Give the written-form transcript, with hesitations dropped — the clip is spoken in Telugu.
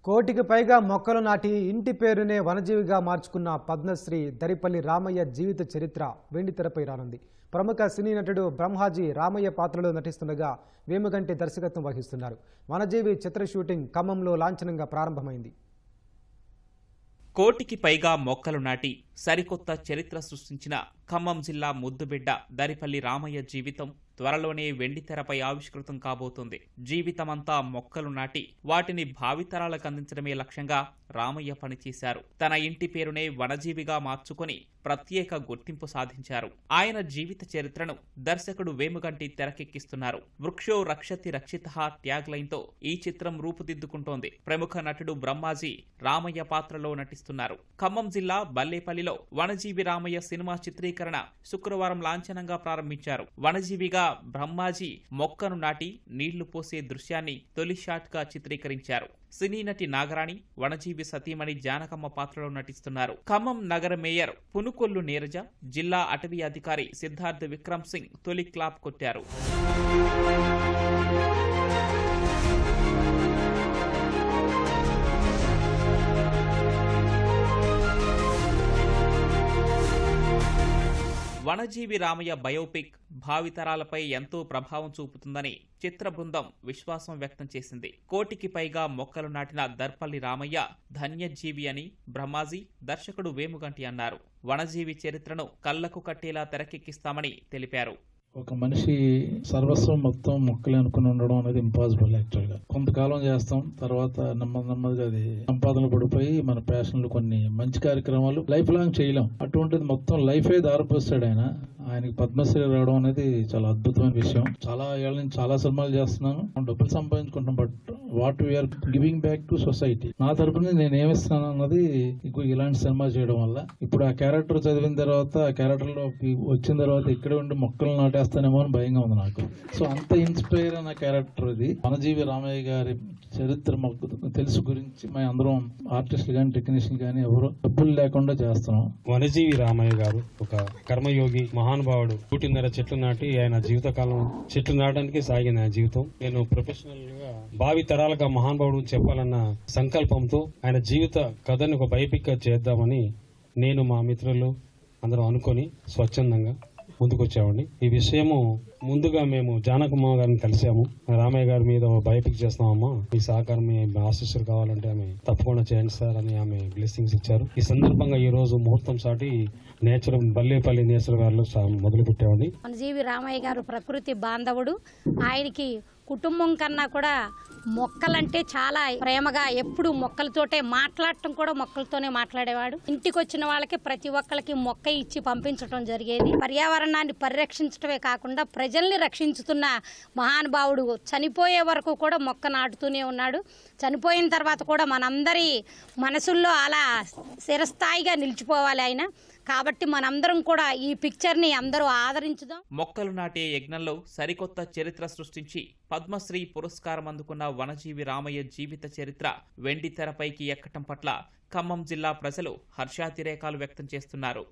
కోటికి పైగా మొక్కలు నాటి ఇంటి పేరునే వనజీవిగా మార్చుకున్న పద్మశ్రీ దరిపల్లి రామయ్య జీవిత చరిత్ర వెండితెరపై రానుంది. ప్రముఖ సినీ నటుడు బ్రహ్మాజీ రామయ్య పాత్రలో నటిస్తుండగా వేముగంటి దర్శకత్వం వహిస్తున్నారు. వనజీవి చిత్ర షూటింగ్ ఖమ్మంలో లాంఛనంగా ప్రారంభమైంది. కోటికి పైగా మొక్కలు నాటి సరికొత్త చరిత్ర సృష్టించిన ఖమ్మం జిల్లా ముద్దుబిడ్డ దరిపల్లి రామయ్య జీవితం త్వరలోనే వెండితెరపై ఆవిష్కృతం కాబోతుంది. జీవితమంతా మొక్కలు నాటి వాటిని భావితరాలకు అందించడమే లక్ష్యంగా రామయ్య పనిచేశారు. తన ఇంటి పేరునే వనజీవిగా మార్చుకుని ప్రత్యేక గుర్తింపు సాధించారు. ఆయన జీవిత చరిత్రను దర్శకుడు వేముగంటి తెరకెక్కిస్తున్నారు. వృక్షో రక్షతి రక్షితః ట్యాగ్ లైన్ తో ఈ చిత్రం రూపుదిద్దుకుంటోంది. ప్రముఖ నటుడు బ్రహ్మాజీ రామయ్య పాత్రలో నటిస్తున్నారు. ఖమ్మం జిల్లా బల్లేపల్లిలో వనజీవి రామయ్య సినిమా చిత్రీకరణ శుక్రవారం లాంఛనంగా ప్రారంభించారు. వనజీవిగా బ్రహ్మాజీ మొక్కను నాటి నీళ్లు పోసే దృశ్యాన్ని తొలి షాట్ గా చిత్రీకరించారు. సినీ నటి నాగరాణి వనజీవి సతీమణి జానకమ్మ పాత్రలో నటిస్తున్నారు. ఖమ్మం నగర మేయర్ పునుకొల్లు నీరజ, జిల్లా అటవీ అధికారి సిద్ధార్థ్ విక్రమ్ సింగ్ తొలి క్లాప్ కొట్టారు. వనజీవి రామయ్య బయోపిక్ భావితరాలపై ఎంతో ప్రభావం చూపుతుందని చిత్ర బృందం విశ్వాసం వ్యక్తం చేసింది. కోటికి పైగా మొక్కలు నాటిన దర్పల్లి రామయ్య ధన్యజీవి అని బ్రహ్మాజీ దర్శకుడు వేముగంటి అన్నారు. వనజీవి చరిత్రను కళ్లకు కట్టేలా తెరకెక్కిస్తామని తెలిపారు. ఒక మనిషి సర్వస్వం మొత్తం మొక్కలు అనుకుని ఉండడం అనేది ఇంపాసిబుల్. యాక్చువల్ గా కొంతకాలం చేస్తాం, తర్వాత నెమ్మదిగా అది సంపాదనలు పడిపోయి మన ప్యాషన్లు కొన్ని మంచి కార్యక్రమాలు లైఫ్ లాంగ్ చేయలేం. అటువంటిది మొత్తం లైఫే దారిపోస్తాడు ఆయన. ఆయనకి పద్మశ్రీ రావడం అనేది చాలా అద్భుతమైన విషయం. చాలా ఏళ్ళ నుంచి చాలా సినిమాలు చేస్తున్నాను, డబ్బులు సంపాదించుకుంటాం, but what we are giving back to society. నా తరపున నేను ఏమిస్తున్నాను అన్నది ఇలాంటి సినిమా చేయడం వల్ల. ఇప్పుడు ఆ క్యారెక్టర్ చదివిన తర్వాత, ఆ క్యారెక్టర్ లో వచ్చిన తర్వాత ఇక్కడే ఉండి మొక్కలు నాటేస్తానేమో అని భయంగా ఉంది నాకు. సో అంత ఇన్స్పైర్ అయిన క్యారెక్టర్ ఇది. వనజీవి రామయ్య గారి చరిత్ర మాకు తెలుసు గురించి మేము అందరం ఆర్టిస్టులు కానీ టెక్నీషియన్ కానీ ఎవరు డబ్బులు లేకుండా చేస్తున్నాం. వనజీవి రామయ్య గారు ఒక కర్మయోగి మహానుభావుడు. 1.5 చెట్లు నాటి ఆయన జీవితకాలం చెట్లు నాటడానికి సాగింది ఆయన జీవితం. నేను ప్రొఫెషనల్ గా భావి తరాలుగా మహానుభావుడు చెప్పాలన్న సంకల్పంతో ఆయన జీవిత కథని ఒక బయోపిక్ చేద్దామని నేను మా మిత్రులు అందరం అనుకొని స్వచ్ఛందంగా ముందుకొచ్చామండి. ఈ విషయము ముందుగా మేము జానకమ్మ గారిని కలిసాము. రామయ్య గారి మీద బయోపిక్ చేస్తామమ్మా, మీ సహకారం మీ ఆశీస్సులు కావాలంటే ఆమె తప్పకుండా చేయండి సార్ అని ఆమె బ్లెస్సింగ్స్ ఇచ్చారు. ఈ సందర్భంగా ఈ రోజు ముహూర్తం సాటి బల్లేపల్లి నేచర్ గారు మొదలు పెట్టామండి. వనజీవి రామయ్య గారు ప్రకృతి బాంధవుడు. ఆయనకి కుటుంబం కన్నా కూడా మొక్కలంటే చాలా ప్రేమగా, ఎప్పుడు మొక్కలతోటే మాట్లాడటం కూడా మొక్కలతోనే మాట్లాడేవాడు. ఇంటికి వచ్చిన వాళ్ళకి ప్రతి ఒక్కరికి మొక్క ఇచ్చి పంపించడం జరిగేది. పర్యావరణాన్ని పరిరక్షించడమే కాకుండా ప్రజల్ని రక్షించుతున్న మహానుభావుడు. చనిపోయే వరకు కూడా మొక్క నాటుతూనే ఉన్నాడు. చనిపోయిన తర్వాత కూడా మనందరి మనసుల్లో అలా చిరస్థాయిగా నిలిచిపోవాలి ఆయన. కాబట్టి మనందరం కూడా ఈ పిక్చర్ ని అందరూ ఆదరించుదాం. మొక్కలు నాటే యజ్ఞంలో సరికొత్త చరిత్ర సృష్టించి పద్మశ్రీ పురస్కారం అందుకున్న వనజీవి రామయ్య జీవిత చరిత్ర వెండి తెరపైకి ఎక్కటం పట్ల ఖమ్మం జిల్లా ప్రజలు హర్షాతిరేకాలు వ్యక్తం చేస్తున్నారు.